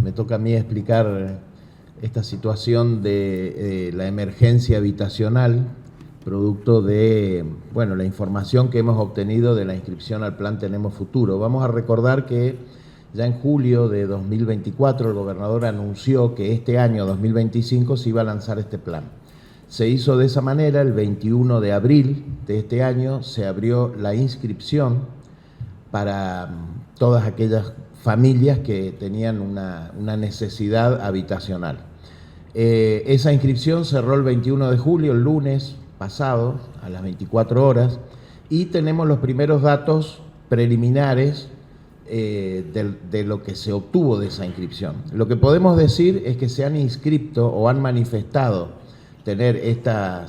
me toca a mí explicar esta situación de la emergencia habitacional, producto de la información que hemos obtenido de la inscripción al Plan Tenemos Futuro. Vamos a recordar que ya en julio de 2024 el gobernador anunció que este año 2025 se iba a lanzar este plan. Se hizo de esa manera. El 21 de abril de este año se abrió la inscripción para todas aquellas familias que tenían una necesidad habitacional. Esa inscripción cerró el 21 de julio, el lunes pasado, a las 24 horas, y tenemos los primeros datos preliminares de lo que se obtuvo de esa inscripción. Lo que podemos decir es que se han inscrito o han manifestado tener esta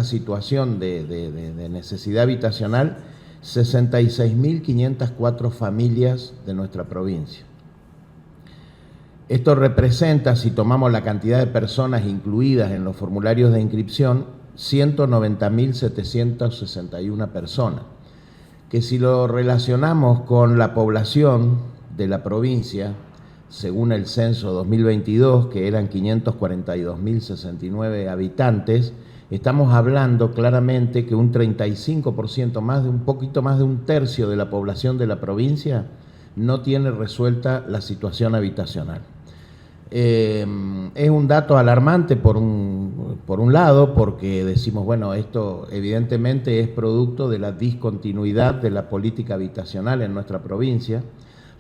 situación de necesidad habitacional 66.504 familias de nuestra provincia. Esto representa, si tomamos la cantidad de personas incluidas en los formularios de inscripción, 190.761 personas, que si lo relacionamos con la población de la provincia, según el censo 2022, que eran 542.069 habitantes, estamos hablando claramente que un 35%, un poquito más de un tercio de la población de la provincia no tiene resuelta la situación habitacional. Es un dato alarmante por un lado, porque decimos, bueno, esto evidentemente es producto de la discontinuidad de la política habitacional en nuestra provincia.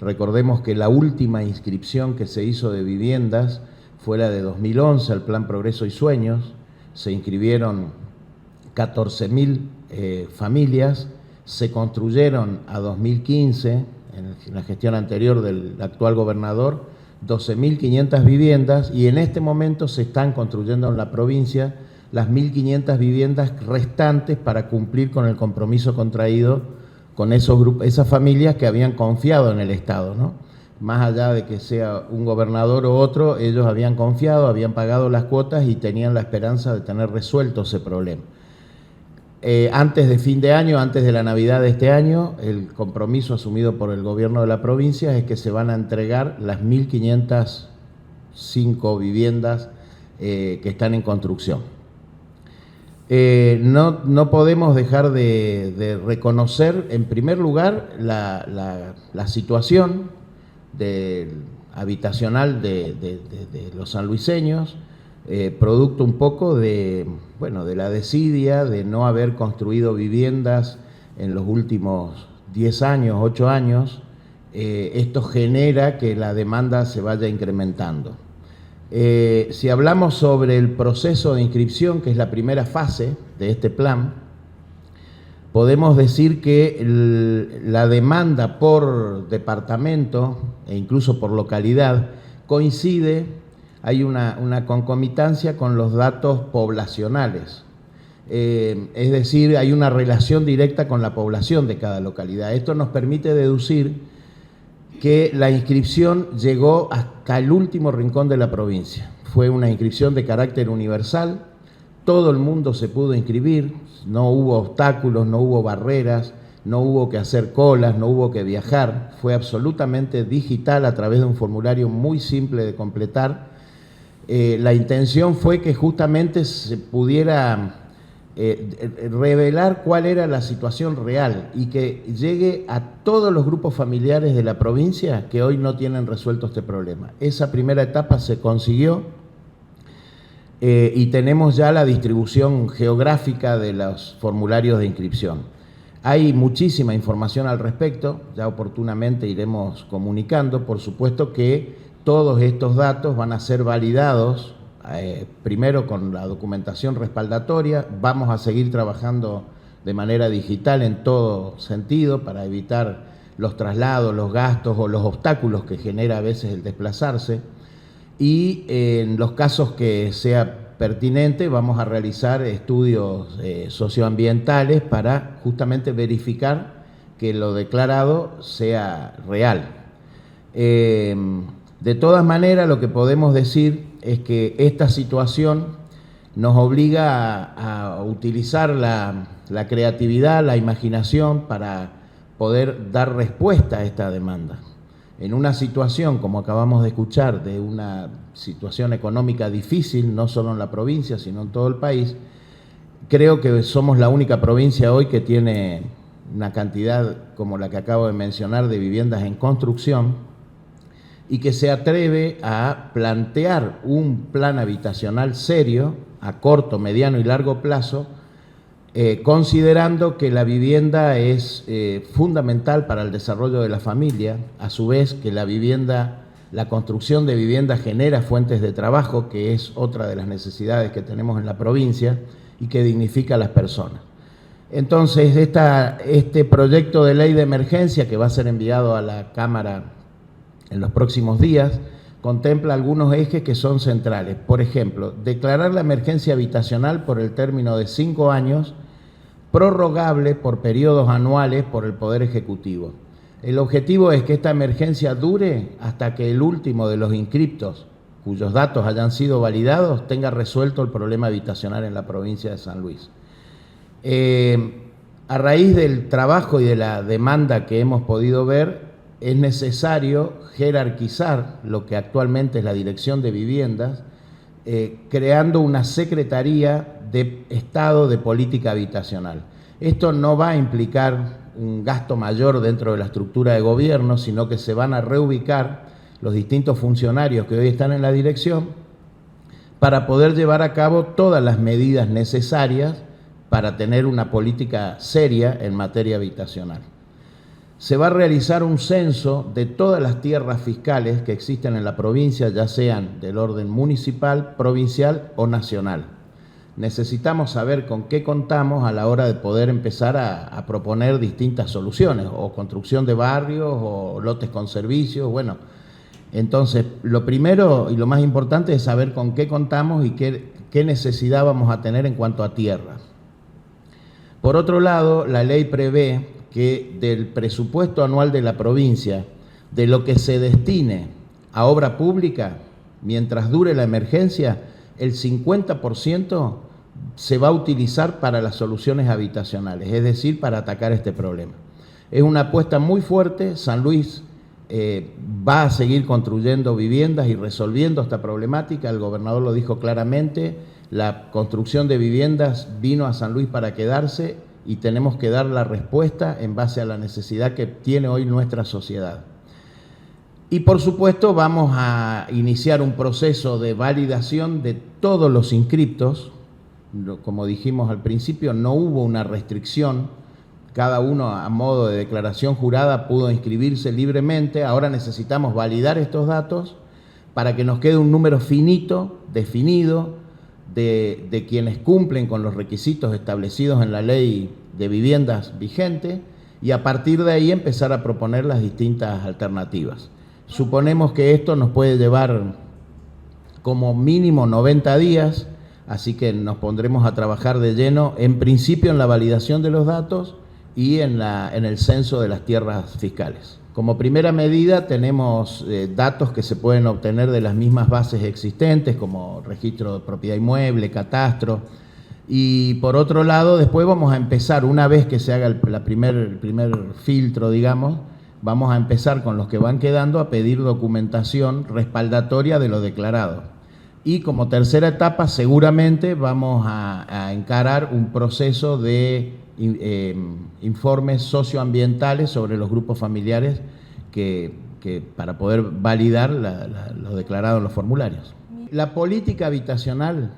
Recordemos que la última inscripción que se hizo de viviendas fue la de 2011 al Plan Progreso y Sueños. Se inscribieron 14.000 familias, se construyeron a 2015, en la gestión anterior del actual gobernador, 12.500 viviendas, y en este momento se están construyendo en la provincia las 1.500 viviendas restantes para cumplir con el compromiso contraído con esas familias que habían confiado en el Estado, ¿no? Más allá de que sea un gobernador o otro, ellos habían confiado, habían pagado las cuotas y tenían la esperanza de tener resuelto ese problema. Antes de fin de año, antes de la Navidad de este año, el compromiso asumido por el gobierno de la provincia es que se van a entregar las 1.505 viviendas que están en construcción. No podemos dejar de reconocer, en primer lugar, la situación habitacional de los sanluiseños, producto un poco de la desidia de no haber construido viviendas en los últimos 10 años, 8 años. Esto genera que la demanda se vaya incrementando. Si hablamos sobre el proceso de inscripción, que es la primera fase de este plan, podemos decir que la demanda por departamento e incluso por localidad coincide. Hay una concomitancia con los datos poblacionales, es decir, hay una relación directa con la población de cada localidad. Esto nos permite deducir que la inscripción llegó hasta el último rincón de la provincia. Fue una inscripción de carácter universal, todo el mundo se pudo inscribir, no hubo obstáculos, no hubo barreras, no hubo que hacer colas, no hubo que viajar, fue absolutamente digital a través de un formulario muy simple de completar. La intención fue que justamente se pudiera revelar cuál era la situación real y que llegue a todos los grupos familiares de la provincia que hoy no tienen resuelto este problema. Esa primera etapa se consiguió y tenemos ya la distribución geográfica de los formularios de inscripción. Hay muchísima información al respecto, ya oportunamente iremos comunicando. Por supuesto que todos estos datos van a ser validados primero con la documentación respaldatoria. Vamos a seguir trabajando de manera digital en todo sentido para evitar los traslados, los gastos o los obstáculos que genera a veces el desplazarse. Y en los casos que sea pertinente vamos a realizar estudios socioambientales para justamente verificar que lo declarado sea real. De todas maneras, lo que podemos decir es que esta situación nos obliga a utilizar la creatividad, la imaginación para poder dar respuesta a esta demanda. en una situación, como acabamos de escuchar, de una situación económica difícil, no solo en la provincia, sino en todo el país, creo que somos la única provincia hoy que tiene una cantidad como la que acabo de mencionar de viviendas en construcción y que se atreve a plantear un plan habitacional serio a corto, mediano y largo plazo, considerando que la vivienda es fundamental para el desarrollo de la familia, a su vez que la construcción de vivienda genera fuentes de trabajo, que es otra de las necesidades que tenemos en la provincia y que dignifica a las personas. Entonces, este proyecto de ley de emergencia que va a ser enviado a la Cámara en los próximos días, contempla algunos ejes que son centrales. Por ejemplo, declarar la emergencia habitacional por el término de 5 años, prorrogable por periodos anuales por el Poder Ejecutivo. El objetivo es que esta emergencia dure hasta que el último de los inscriptos, cuyos datos hayan sido validados, tenga resuelto el problema habitacional en la provincia de San Luis. A raíz del trabajo y de la demanda que hemos podido ver, es necesario jerarquizar lo que actualmente es la Dirección de Viviendas, creando una Secretaría de Estado de Política Habitacional. Esto no va a implicar un gasto mayor dentro de la estructura de gobierno, sino que se van a reubicar los distintos funcionarios que hoy están en la dirección para poder llevar a cabo todas las medidas necesarias para tener una política seria en materia habitacional. Se va a realizar un censo de todas las tierras fiscales que existen en la provincia, ya sean del orden municipal, provincial o nacional. Necesitamos saber con qué contamos a la hora de poder empezar a proponer distintas soluciones, o construcción de barrios, o lotes con servicios, bueno. Entonces, lo primero y lo más importante es saber con qué contamos y qué necesidad vamos a tener en cuanto a tierra. Por otro lado, la ley prevé que del presupuesto anual de la provincia, de lo que se destine a obra pública, mientras dure la emergencia, el 50% se va a utilizar para las soluciones habitacionales, es decir, para atacar este problema. Es una apuesta muy fuerte. San Luis va a seguir construyendo viviendas y resolviendo esta problemática. El gobernador lo dijo claramente, la construcción de viviendas vino a San Luis para quedarse, y tenemos que dar la respuesta en base a la necesidad que tiene hoy nuestra sociedad. Y por supuesto vamos a iniciar un proceso de validación de todos los inscriptos. Como dijimos al principio, no hubo una restricción, cada uno a modo de declaración jurada pudo inscribirse libremente. Ahora necesitamos validar estos datos para que nos quede un número finito, definido, de quienes cumplen con los requisitos establecidos en la ley de viviendas vigente, y a partir de ahí empezar a proponer las distintas alternativas. Suponemos que esto nos puede llevar como mínimo 90 días, así que nos pondremos a trabajar de lleno, en principio en la validación de los datos y en el censo de las tierras fiscales. Como primera medida tenemos datos que se pueden obtener de las mismas bases existentes, como registro de propiedad inmueble, catastro, y por otro lado después vamos a empezar, una vez que se haga el primer filtro, digamos, vamos a empezar con los que van quedando a pedir documentación respaldatoria de lo declarado. Y como tercera etapa seguramente vamos a encarar un proceso de informes socioambientales sobre los grupos familiares que para poder validar lo declarado en los formularios. La política habitacional,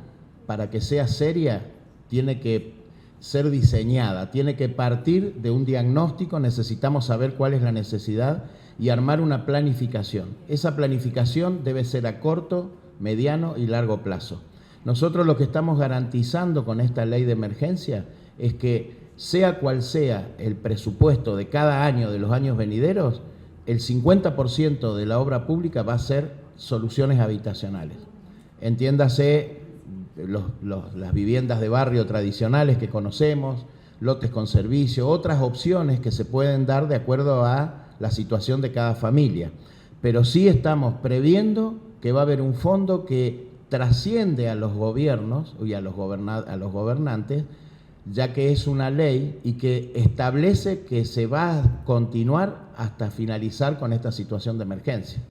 para que sea seria, tiene que ser diseñada, tiene que partir de un diagnóstico. Necesitamos saber cuál es la necesidad y armar una planificación. Esa planificación debe ser a corto, mediano y largo plazo. Nosotros lo que estamos garantizando con esta ley de emergencia es que, sea cual sea el presupuesto de cada año de los años venideros, el 50% de la obra pública va a ser soluciones habitacionales. Entiéndase las viviendas de barrio tradicionales que conocemos, lotes con servicio, otras opciones que se pueden dar de acuerdo a la situación de cada familia. Pero sí estamos previendo que va a haber un fondo que trasciende a los gobiernos y a los gobernantes, ya que es una ley y que establece que se va a continuar hasta finalizar con esta situación de emergencia.